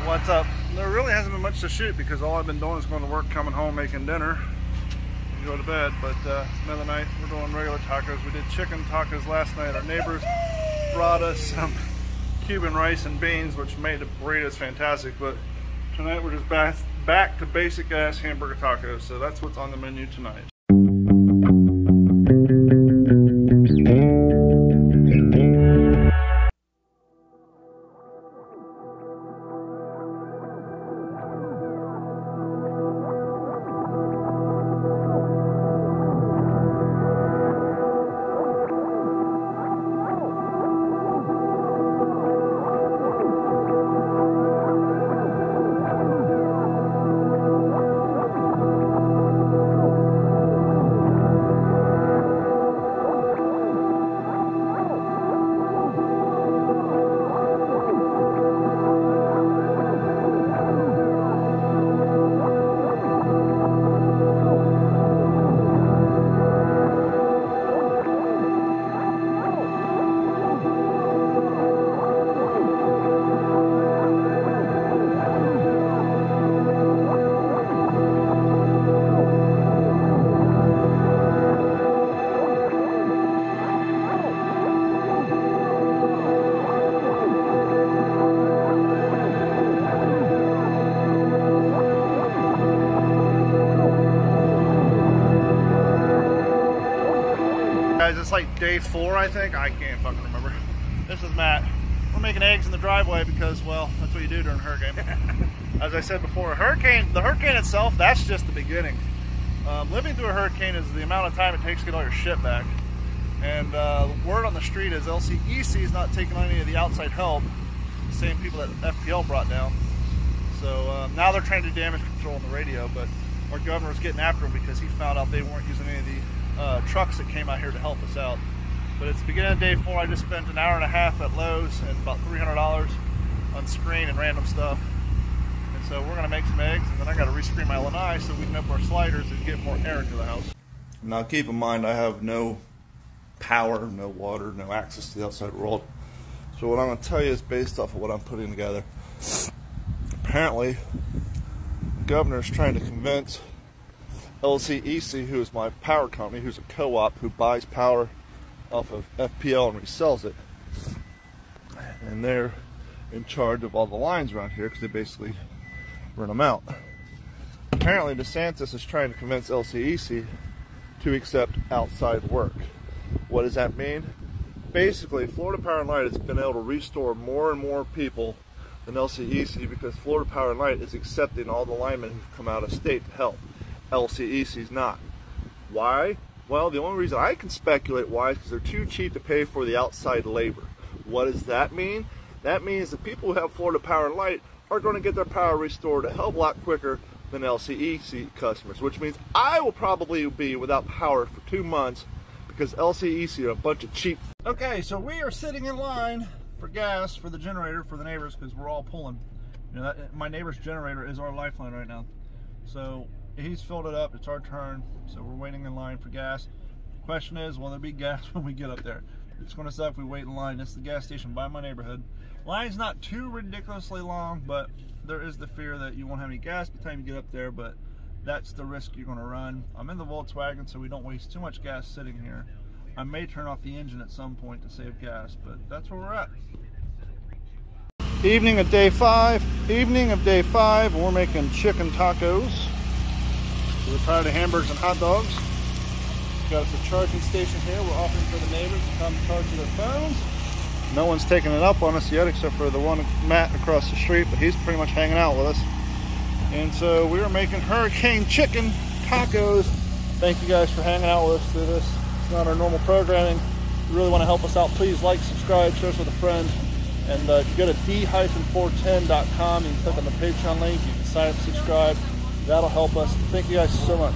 What's up? There really hasn't been much to shoot because all I've been doing is going to work, coming home, making dinner, and go to bed. But another night, we're doing regular tacos. We did chicken tacos last night. Our neighbors brought us some Cuban rice and beans, which made the burritos fantastic. But tonight we're just back to basic ass hamburger tacos. So that's what's on the menu tonight. Guys, it's like day 4, I think. I can't fucking remember. This is Matt. We're making eggs in the driveway because, well, that's what you do during a hurricane. As I said before, the hurricane itself, that's just the beginning. Living through a hurricane is the amount of time it takes to get all your shit back. And the word on the street is LCEC is not taking any of the outside help, the same people that FPL brought down. So now they're trying to do damage control on the radio, but our governor's getting after them because he found out they weren't using any of the trucks that came out here to help us out. But it's the beginning of day 4. I just spent an hour and a half at Lowe's and about $300 on screen and random stuff. And so we're gonna make some eggs, and then I gotta rescreen my lanai so we can open our sliders and get more air into the house. Now keep in mind, I have no power, no water, no access to the outside world. So what I'm gonna tell you is based off of what I'm putting together. Apparently, the governor's trying to convince LCEC, who is my power company, who's a co-op who buys power off of FPL and resells it, and they're in charge of all the lines around here because they basically run them out. Apparently DeSantis is trying to convince LCEC to accept outside work. What does that mean? Basically, Florida Power and Light has been able to restore more and more people than LCEC because Florida Power and Light is accepting all the linemen who've come out of state to help. LCEC's not. Why? Well, the only reason I can speculate why is because they're too cheap to pay for the outside labor. What does that mean? That means the people who have Florida Power and Light are going to get their power restored a hell of a lot quicker than LCEC customers, which means I will probably be without power for 2 months because LCEC are a bunch of cheap. Okay, so we are sitting in line for gas for the generator for the neighbors because we're all pulling. You know, my neighbor's generator is our lifeline right now. So he's filled it up, it's our turn, so we're waiting in line for gas. Question is, will there be gas when we get up there? It's gonna suck if we wait in line. This is the gas station by my neighborhood. Line's not too ridiculously long, but there is the fear that you won't have any gas by the time you get up there, but that's the risk you're gonna run. I'm in the Volkswagen, so we don't waste too much gas sitting here. I may turn off the engine at some point to save gas, but that's where we're at. Evening of day 5, and we're making chicken tacos. We're tired of hamburgers and hot dogs. Got us a charging station here. We're offering for the neighbors to come charge their phones. No one's taking it up on us yet, except for the one Matt across the street, but he's pretty much hanging out with us. And so we are making hurricane chicken tacos. Thank you guys for hanging out with us through this. It's not our normal programming. If you really want to help us out, please like, subscribe, share us with a friend. And if you go to d-410.com, you can click on the Patreon link, you can sign up, subscribe. That'll help us. Thank you guys so much.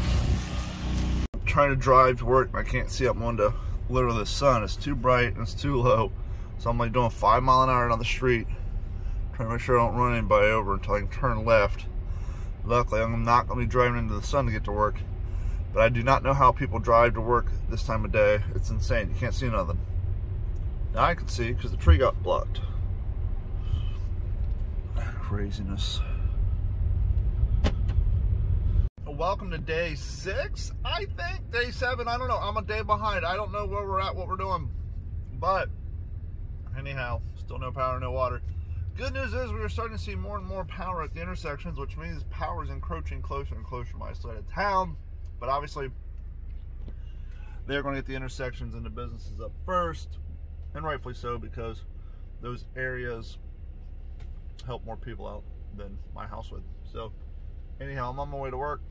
I'm trying to drive to work, I can't see up my window. Literally the sun is too bright and it's too low. So I'm like doing 5 miles an hour down the street, trying to make sure I don't run anybody over until I can turn left. Luckily, I'm not going to be driving into the sun to get to work. But I do not know how people drive to work this time of day. It's insane. You can't see nothing. Now I can see because the tree got blocked. craziness. Welcome to day 6, I think. Day 7, I don't know. I'm a day behind. I don't know where we're at, what we're doing. But anyhow, still no power, no water. Good news is we're starting to see more and more power at the intersections, which means power is encroaching closer and closer to my side of town. But obviously, they're going to get the intersections and the businesses up first, and rightfully so, because those areas help more people out than my house would. So anyhow, I'm on my way to work.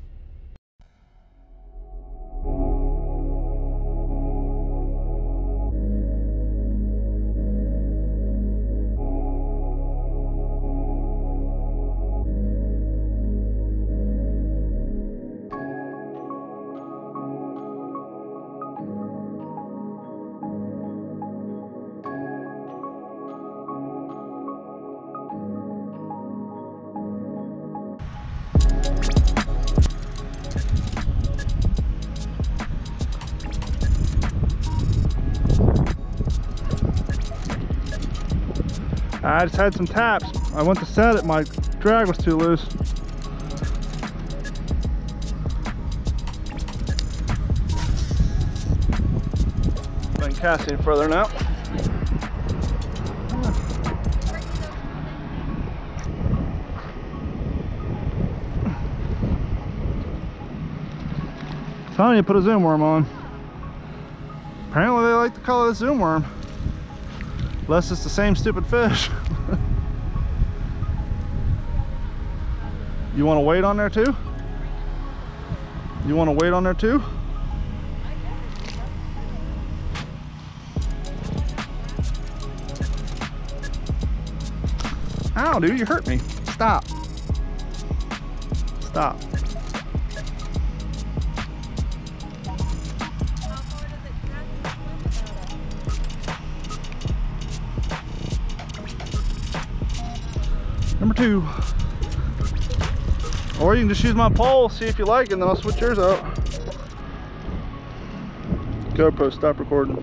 I just had some taps. I went to set it, my drag was too loose. I can cast any further now. Telling you, put a zoom worm on. Apparently they like to call it a zoom worm. Unless it's the same stupid fish. You want to wait on there too? You want to wait on there too? Ow, dude, you hurt me. Stop. Stop. Number 2. Or you can just use my pole, see if you like it, and then I'll switch yours out. GoPro, stop recording.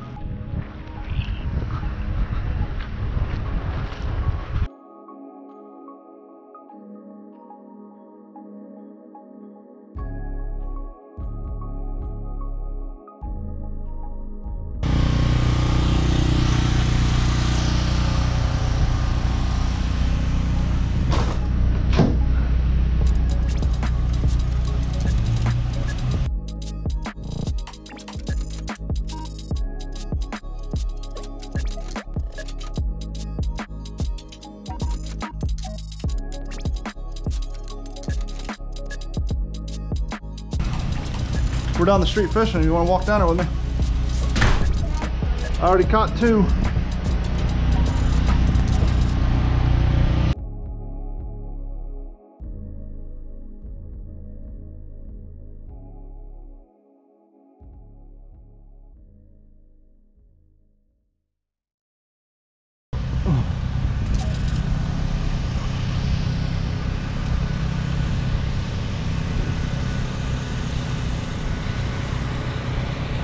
We're down the street fishing. You want to walk down there with me? I already caught 2.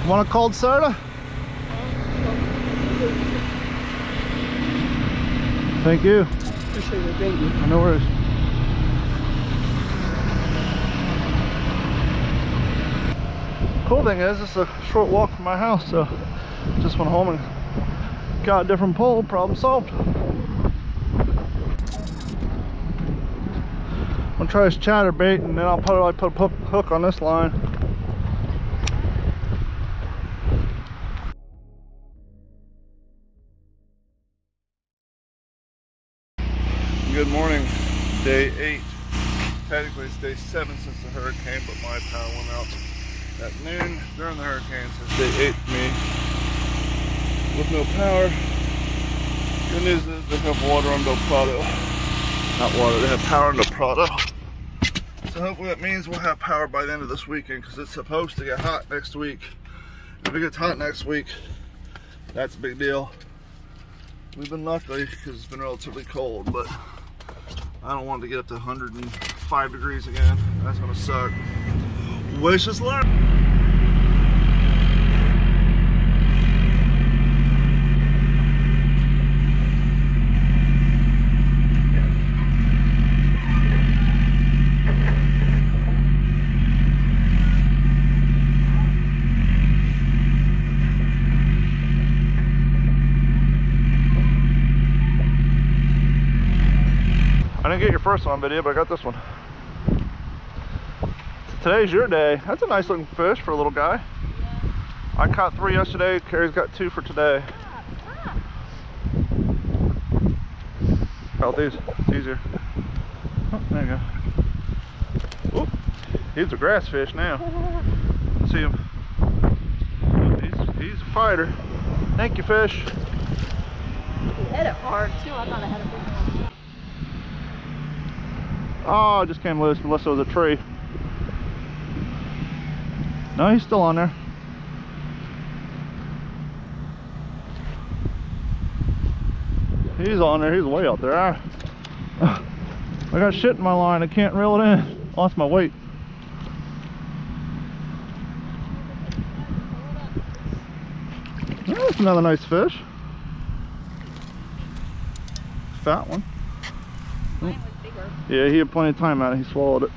Want a cold soda? Thank you. Appreciate it, thank you. No worries. Cool thing is, it's a short walk from my house, so just went home and got a different pole. Problem solved. I'm gonna try this chatterbait, and then I'll probably put a hook on this line. Good morning, day 8. Technically it's day 7 since the hurricane, but my power went out at noon during the hurricane, so it's day 8 for me with no power. Good news is they have water on Del Prado. Not water, they have power in Del Prado. So hopefully that means we'll have power by the end of this weekend, because it's supposed to get hot next week. If it gets hot next week, that's a big deal. We've been lucky because it's been relatively cold, but I don't want it to get up to 105 degrees again. That's gonna suck. Wish us luck. I didn't get your first one on video, but I got this one. Today's your day. That's a nice looking fish for a little guy. Yeah. I caught 3 yesterday. Carrie's got 2 for today. Oh, these. It's easier. Oh, there you go. Oop. He's a grass fish now. See him. He's a fighter. Thank you, fish. He hit it hard too. I thought I had a big one. Oh, it just came loose unless it was a tree. No, he's still on there. He's on there. He's way out there. I got shit in my line. I can't reel it in. Lost my weight. Oh, that's another nice fish. Fat one. Mine was bigger. Yeah, he had plenty of time at it. He swallowed it.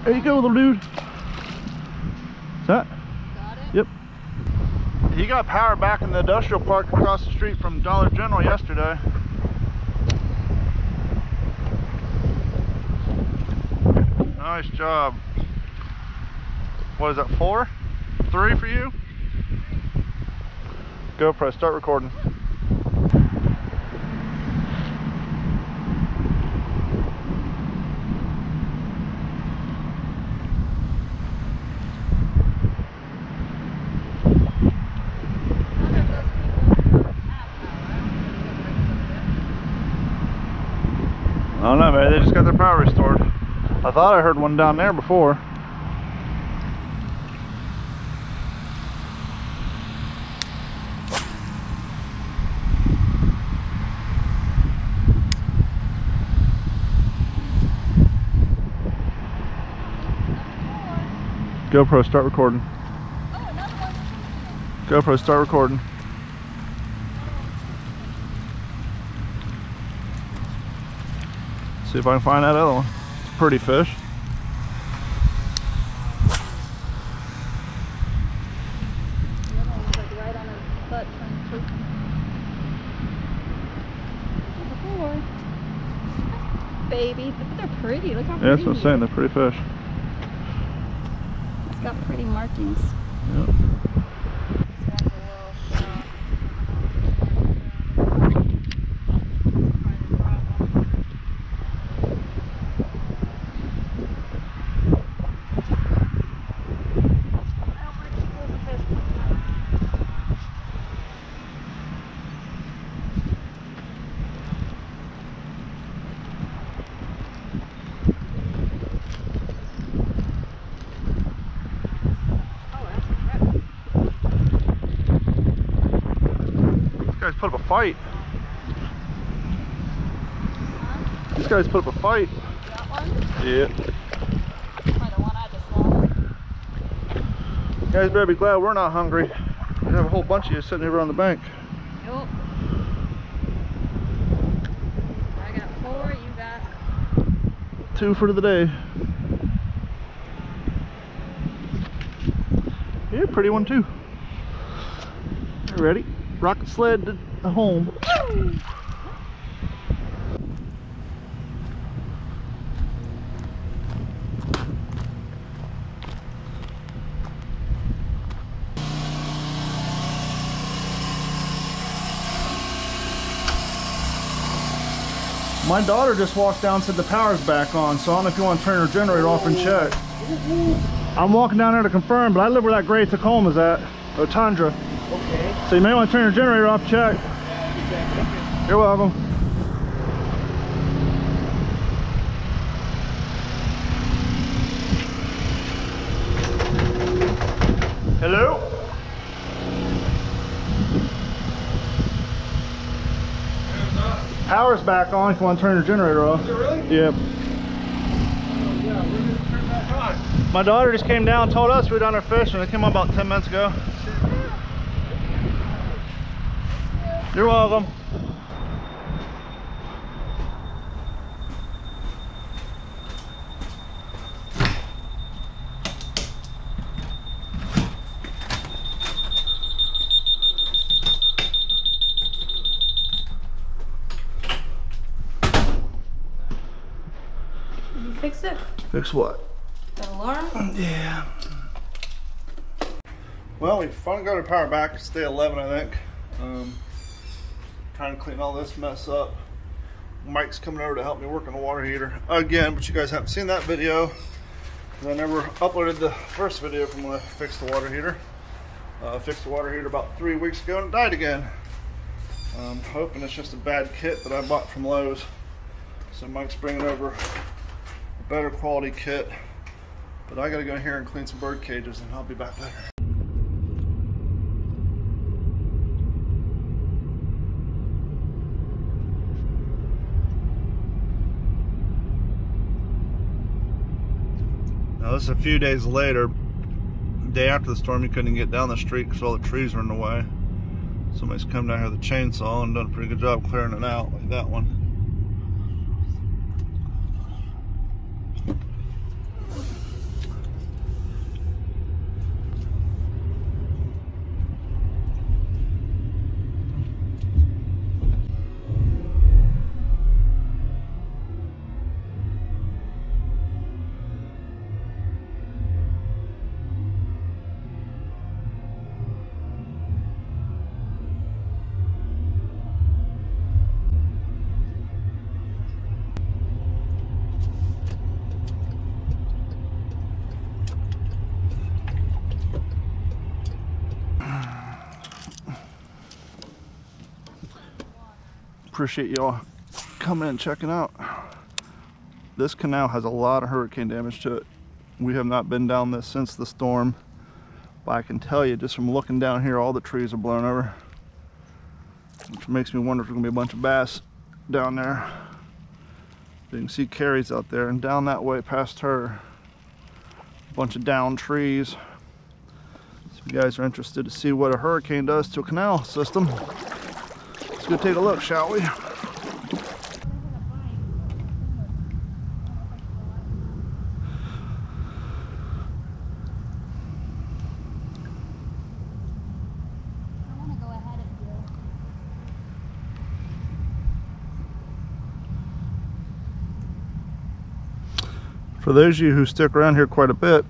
There you go, little dude. Is that? Got it? Yep. He got power back in the industrial park across the street from Dollar General yesterday. Nice job. What is that, 4? 3 for you? GoPro, start recording. I don't know, man. They just got their power restored. I thought I heard one down there before. GoPro, start recording. Oh, another one. GoPro, start recording. See if I can find that other one. It's a pretty fish. The other one was like right on his butt trying to choke him. Baby, but they're pretty. Look how pretty. Yeah, that's what I'm saying. They're pretty fish. It's got pretty markings. Yep. Put up a fight. These guys put up a fight. That one? Yeah. Probably the one I just lost. You guys better be glad we're not hungry. We have a whole bunch of you sitting here on the bank. Yup. I got 4, you got 2 for the day. Yeah, pretty one too. You ready? Rocket sled to home. My daughter just walked down and said the power's back on, so I don't know if you want to turn her generator off and check. I'm walking down there to confirm, but I live where that gray Tacoma's at, or Tundra. Okay. So you may want to turn your generator off, check. You're welcome. Hello? Power's back on if you want to turn your generator off. Is it really? Yep. Oh, yeah, we're going to turn that on. My daughter just came down and told us we were down there fishing. They came on about 10 minutes ago. You're welcome. Fix what? The alarm? Yeah. Well, we finally got our power back. It's day 11, I think. Trying to clean all this mess up. Mike's coming over to help me work on the water heater again, but you guys haven't seen that video because I never uploaded the first video from when I fixed the water heater. I fixed the water heater about 3 weeks ago and it died again. I'm hoping it's just a bad kit that I bought from Lowe's. So Mike's bringing over a better quality kit. But I gotta go in here and clean some bird cages and I'll be back later. Now this is a few days later. The day after the storm, you couldn't get down the street because all the trees were in the way. Somebody's come down here with a chainsaw and done a pretty good job clearing it out, like that one. Appreciate y'all coming and checking out. This canal has a lot of hurricane damage to it. We have not been down this since the storm, but I can tell you just from looking down here, all the trees are blown over, which makes me wonder if there's gonna be a bunch of bass down there. You can see Carrie's out there, and down that way past her, a bunch of downed trees. So if you guys are interested to see what a hurricane does to a canal system, let's go take a look, shall we? For those of you who stick around here quite a bit,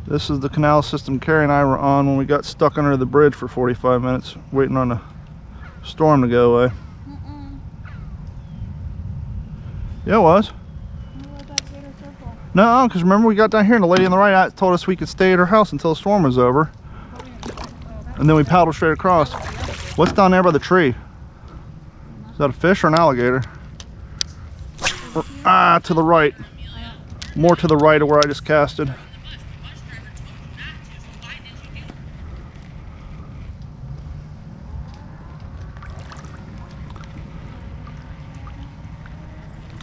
this is the canal system Carrie and I were on when we got stuck under the bridge for 45 minutes waiting on the storm to go away. Yeah, it was. No, because remember we got down here and the lady on the right told us we could stay at her house until the storm was over. And then we paddled straight across. What's down there by the tree? Is that a fish or an alligator? Ah, to the right. More to the right of where I just casted.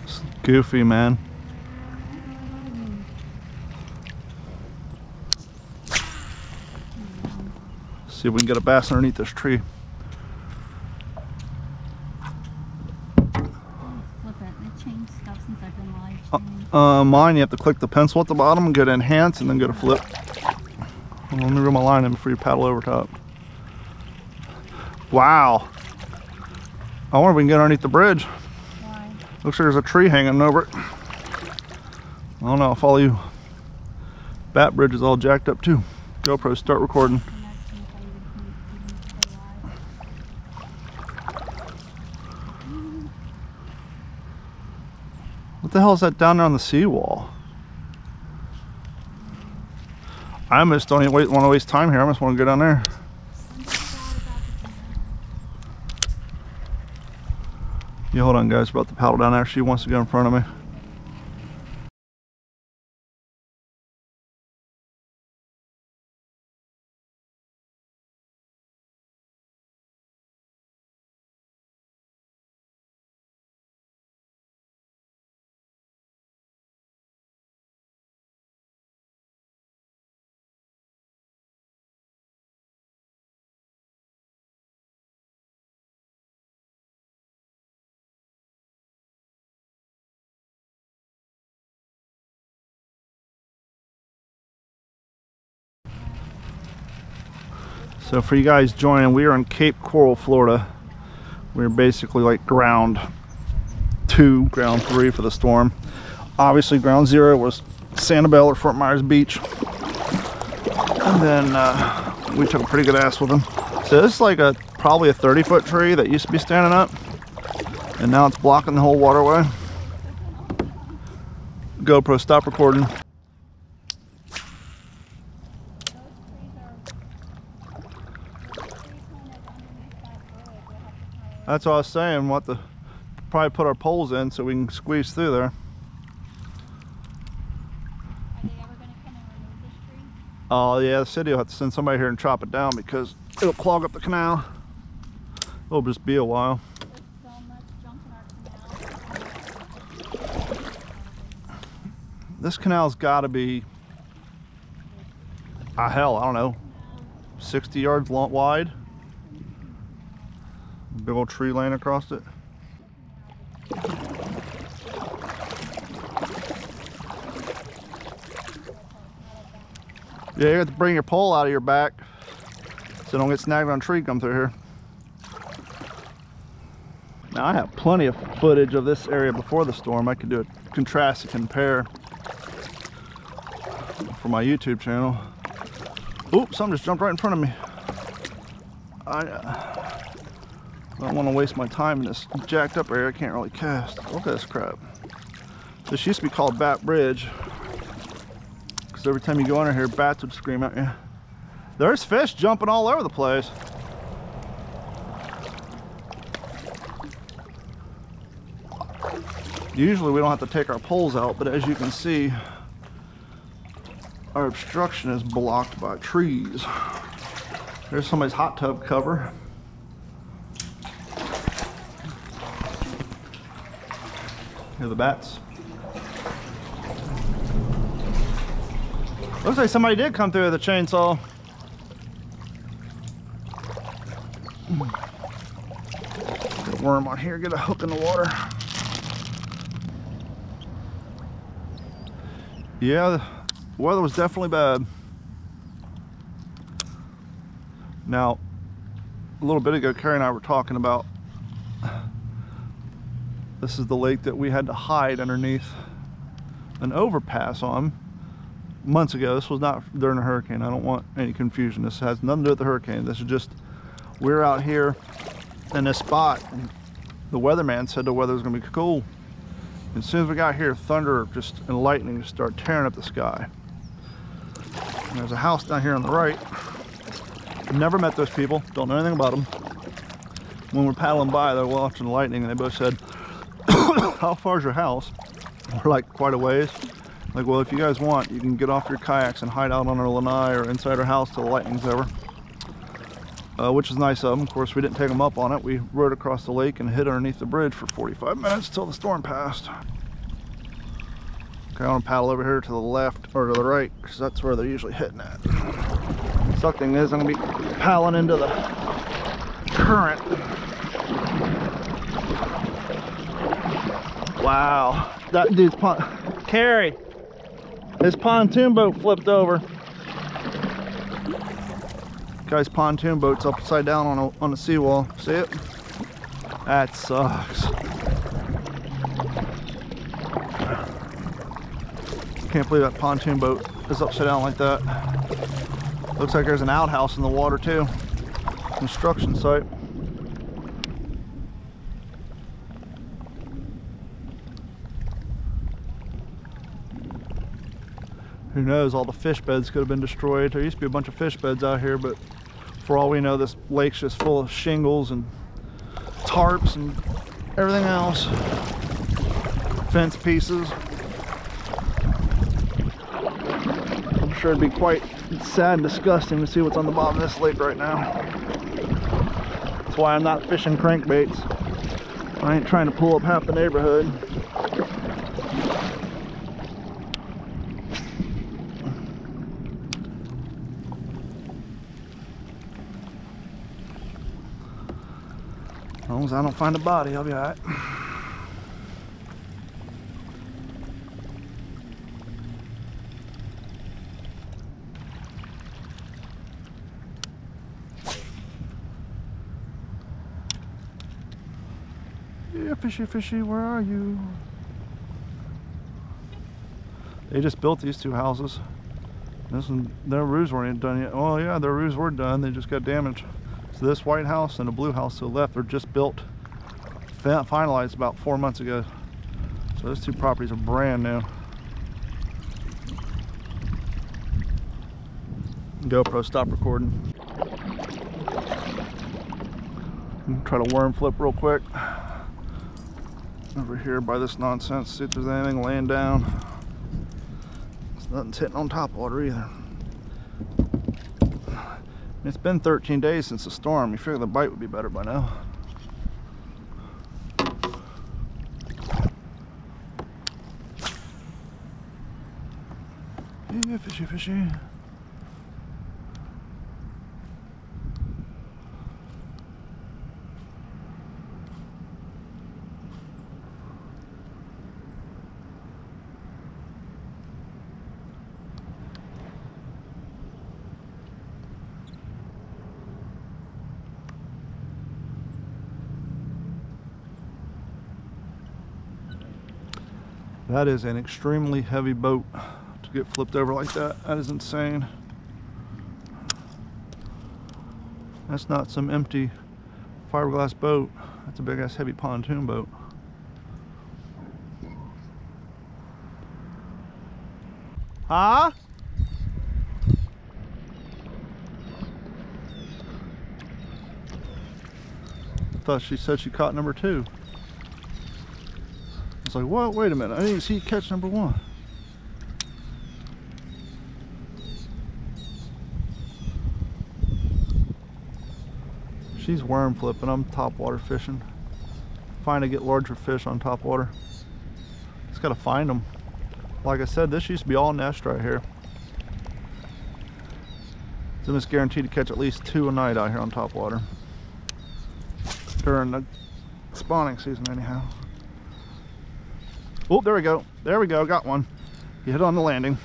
It's goofy, man. See if we can get a bass underneath this tree. Mine, you have to click the pencil at the bottom and go to enhance and then go to flip. Well, let me reel my line in before you paddle over top. Wow. I wonder if we can get underneath the bridge. Why? Looks like there's a tree hanging over it. I don't know, I'll follow you. Bat bridge is all jacked up too. GoPro, start recording. What the hell is that down there on the seawall? I almost don't even want to waste time here. I just want to go down there. Yeah, hold on guys, we're about to paddle down there. She wants to go in front of me. So for you guys joining, we are in Cape Coral, Florida. We're basically like ground 2, ground 3 for the storm. Obviously ground zero was Sanibel or Fort Myers Beach. And then we took a pretty good ass with them. So this is like probably a 30-foot tree that used to be standing up. And now it's blocking the whole waterway. GoPro, stop recording. That's what I was saying. We'll have to probably put our poles in so we can squeeze through there. Are they ever going to come and remove this tree? Oh yeah, the city will have to send somebody here and chop it down because it'll clog up the canal. It'll just be a while. There's so much junk in our canal. This canal's got to be, hell, I don't know, 60 yards long, wide. Big old tree laying across it. Yeah, you have to bring your pole out of your back so don't get snagged on a tree come through here. Now I have plenty of footage of this area before the storm. I could do a contrast and compare for my YouTube channel. Oops, something just jumped right in front of me. I don't want to waste my time in this jacked up area. I can't really cast. Look at this crap. This used to be called Bat Bridge because every time you go under here, bats would scream at you. There's fish jumping all over the place. Usually we don't have to take our poles out, but as you can see, our obstruction is blocked by trees. There's somebody's hot tub cover. Here are the bats. Looks like somebody did come through with a chainsaw. Get a worm on here, get a hook in the water. Yeah, the weather was definitely bad. Now, a little bit ago, Carrie and I were talking about, this is the lake that we had to hide underneath an overpass on months ago. This was not during a hurricane. I don't want any confusion. This has nothing to do with the hurricane. This is just, we're out here in this spot, and the weatherman said the weather was going to be cool. As soon as we got here, thunder just and lightning just started tearing up the sky. And there's a house down here on the right. Never met those people, don't know anything about them. When we're paddling by, they're watching the lightning, and they both said, "How far's your house?" We're like, "Quite a ways." Like, "Well, if you guys want, you can get off your kayaks and hide out on our lanai or inside our house till the lightning's over." Which is nice of them. Of course, we didn't take them up on it. We rode across the lake and hid underneath the bridge for 45 minutes till the storm passed. Okay, I want to paddle over here to the left or to the right because that's where they're usually hitting at. Suck thing is, I'm going to be paddling into the current. Wow, that dude's Carrie, his pontoon boat flipped over. Guy's pontoon boat's upside down on the seawall. See it? That sucks. Can't believe that pontoon boat is upside down like that. Looks like there's an outhouse in the water too. Construction site. Who knows, all the fish beds could have been destroyed. There used to be a bunch of fish beds out here, but for all we know, this lake's just full of shingles and tarps and everything else. Fence pieces. I'm sure it'd be quite sad and disgusting to see what's on the bottom of this lake right now. That's why I'm not fishing crankbaits. I ain't trying to pull up half the neighborhood. As long as I don't find a body, I'll be all right. Yeah, fishy, fishy, where are you? They just built these two houses. This one, their roofs weren't even done yet. Oh yeah, their roofs were done. They just got damaged. So this white house and the blue house to the left are just built, finalized about 4 months ago. So those two properties are brand new. GoPro, stop recording. Try to worm flip real quick. Over here by this nonsense, see if there's anything laying down. Nothing's hitting on top water either. It's been 13 days since the storm. You figure the bite would be better by now. Yeah, fishy, fishy. That is an extremely heavy boat to get flipped over like that. That is insane. That's not some empty fiberglass boat. That's a big ass heavy pontoon boat. Huh? I thought she said she caught number 2. It's like, what? Wait a minute, I didn't see you catch number 1. She's worm flipping, I'm topwater fishing. Trying to get larger fish on topwater. Just gotta find them. Like I said, this used to be all nest right here. So I'm just guaranteed to catch at least 2 a night out here on topwater. During the spawning season anyhow. Oh, there we go. There we go. Got one. He hit on the landing.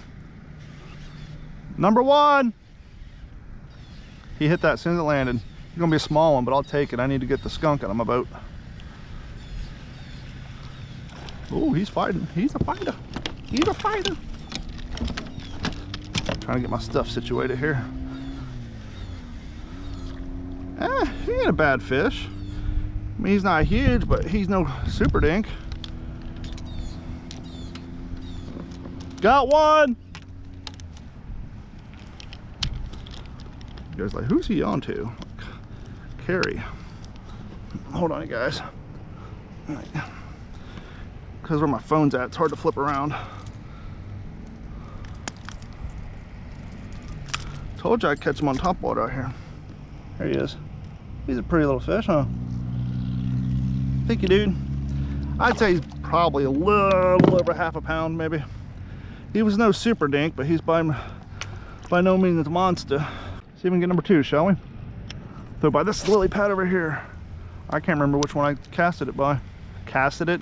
Number 1. He hit that as soon as it landed. It's gonna be a small one, but I'll take it. I need to get the skunk out of my boat. Oh, he's fighting. He's a fighter. He's a fighter. Trying to get my stuff situated here. He ain't a bad fish. I mean, he's not huge, but he's no super dink. Got one! You guys like, who's he on to? Carrie. Hold on, you guys. Because where my phone's at, it's hard to flip around. Told you I'd catch him on top water out here. There he is. He's a pretty little fish, huh? Thank you, dude. I'd say he's probably a little over half a pound, maybe. He was no super dink, but he's by no means a monster. See if we can get number 2, shall we? So by this lily pad over here, I can't remember which one I casted it by. Casted it?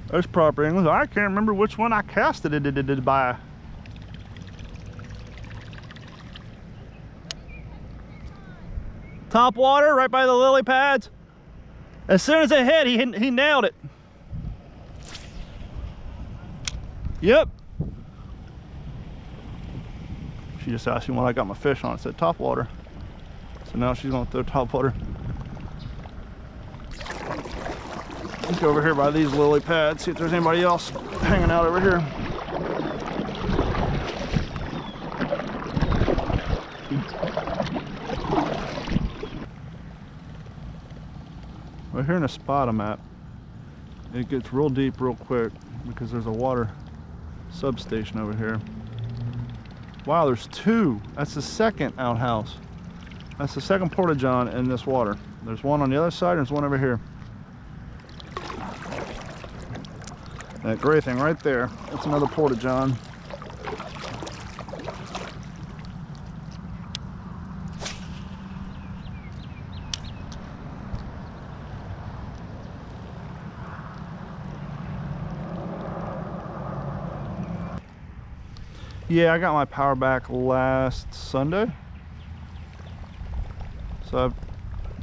That's proper English. I can't remember which one I casted it by. Top water, right by the lily pads. As soon as it hit, he nailed it. Yep. She just asked me when I got my fish on. It said top water. So now she's gonna throw top water. Let's go over here by these lily pads, see if there's anybody else hanging out over here. Right here in a spot I'm at, it gets real deep real quick because there's a water substation over here. Wow, there's 2. That's the second outhouse. That's the second porta-john in this water. There's one on the other side and there's one over here. That gray thing right there, that's another porta-john. Yeah, I got my power back last Sunday. So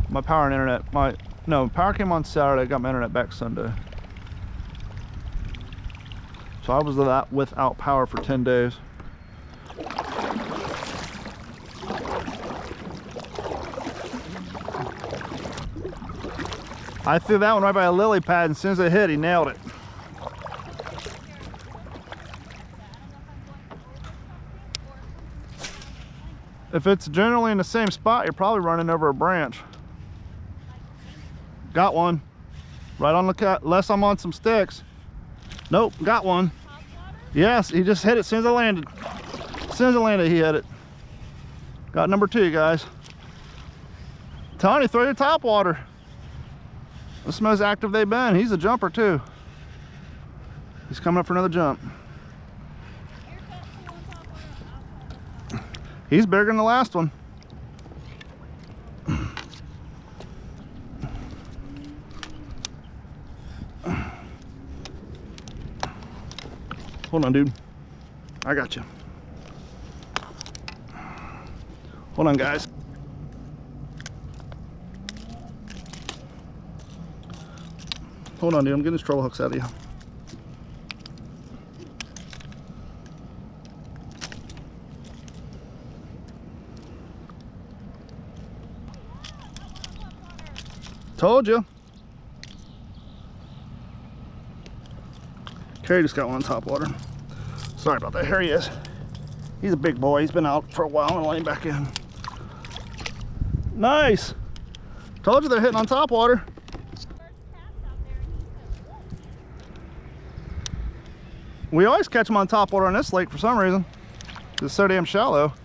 my power and internet, power came on Saturday, I got my internet back Sunday. So I was without power for 10 days. I threw that one right by a lily pad, and as soon as it hit, he nailed it. If it's generally in the same spot, you're probably running over a branch. Got one. Right on the cut, unless I'm on some sticks. Nope, got one. Yes, he just hit it as soon as I landed. As soon as I landed, he hit it. Got number 2, guys. Tony, throw your top water. That's the most active they've been. He's a jumper too. He's coming up for another jump. He's bigger than the last one. Hold on, dude. I got you. Hold on, guys. Hold on, dude. I'm getting his treble hooks out of you. Told you. Carrie just got one on top water. Sorry about that. Here he is. He's a big boy. He's been out for a while. I'm gonna let him back in. Nice. Told you they're hitting on top water. We always catch them on top water on this lake for some reason. It's so damn shallow.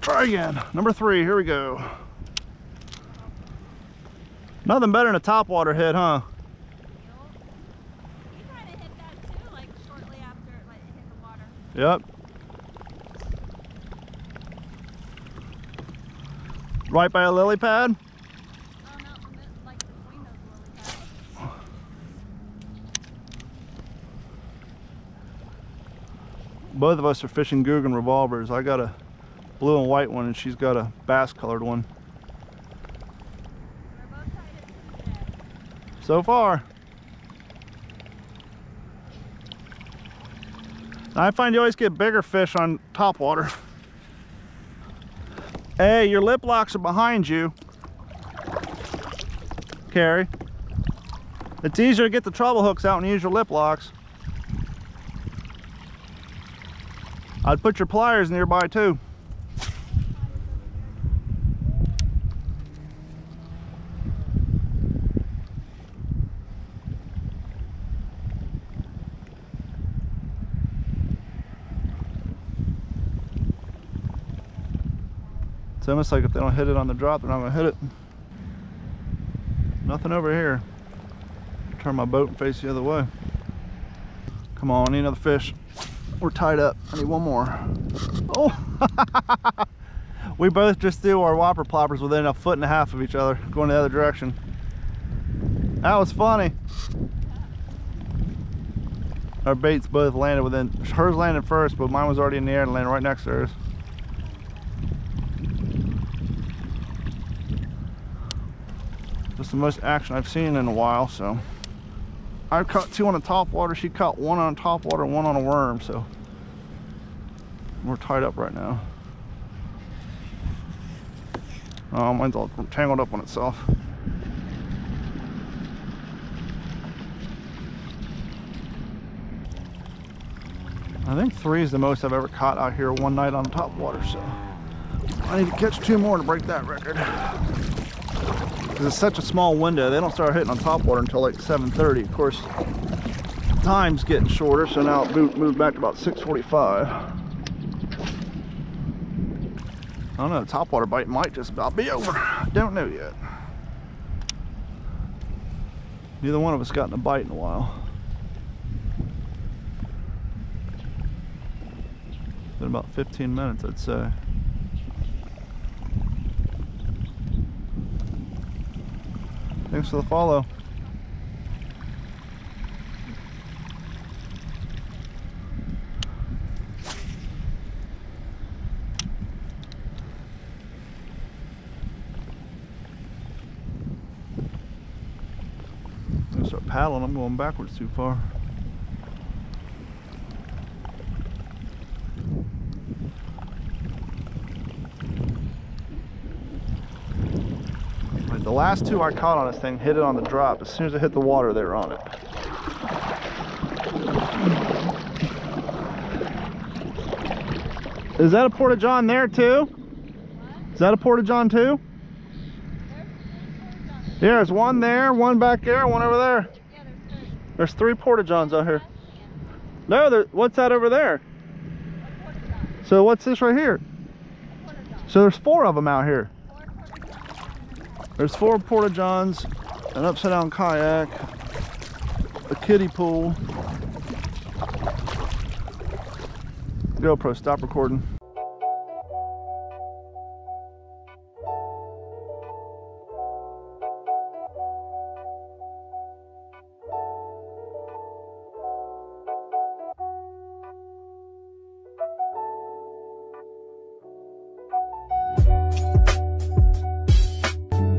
Try again. Number 3. Here we go. Nothing better than a top water hit, huh? You kind of hit that too, like shortly after it hit the water. Yep. Right by a lily pad? Oh no, like between those lily pads. Both of us are fishing Guggen revolvers. I got a blue and white one, and she's got a bass colored one. We're both tied at 2 today. So far. I find you always get bigger fish on top water. Hey, your lip locks are behind you, Carrie. It's easier to get the treble hooks out and use your lip locks. I'd put your pliers nearby too. It's almost like if they don't hit it on the drop, they're not gonna hit it. Nothing over here. Turn my boat and face the other way. Come on, I need another fish. We're tied up. I need one more. Oh! We both just threw our whopper ploppers within 1.5 feet of each other, going the other direction. That was funny. Our baits both landed within, hers landed first, but mine was already in the air and landed right next to hers. That's the most action I've seen in a while, so. I caught 2 on the top water, she caught 1 on top water and 1 on a worm, so. We're tied up right now. Oh, mine's all tangled up on itself. I think 3 is the most I've ever caught out here one night on top water, so. I need to catch 2 more to break that record. Because it's such a small window, they don't start hitting on top water until like 7:30. Of course, time's getting shorter, so now it moved back to about 6:45. I don't know, the top water bite might just about be over. Don't know yet. Neither one of us gotten a bite in a while. It's been about 15 minutes, I'd say. Thanks for the follow. I'm gonna start paddling. I'm going backwards too far. The last two I caught on this thing hit it on the drop. As soon as it hit the water, they were on it. Is that a porta-john there too? What? Is that a porta-john too? Yeah, there's one there, one back there, one over there. Yeah, There's three porta-johns out here. No, what's that over there? So what's this right here? So there's four of them out here. There's four porta-johns, an upside-down kayak, a kiddie pool. GoPro, stop recording.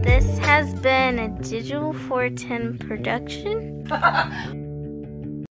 This has been a Digital 410 production.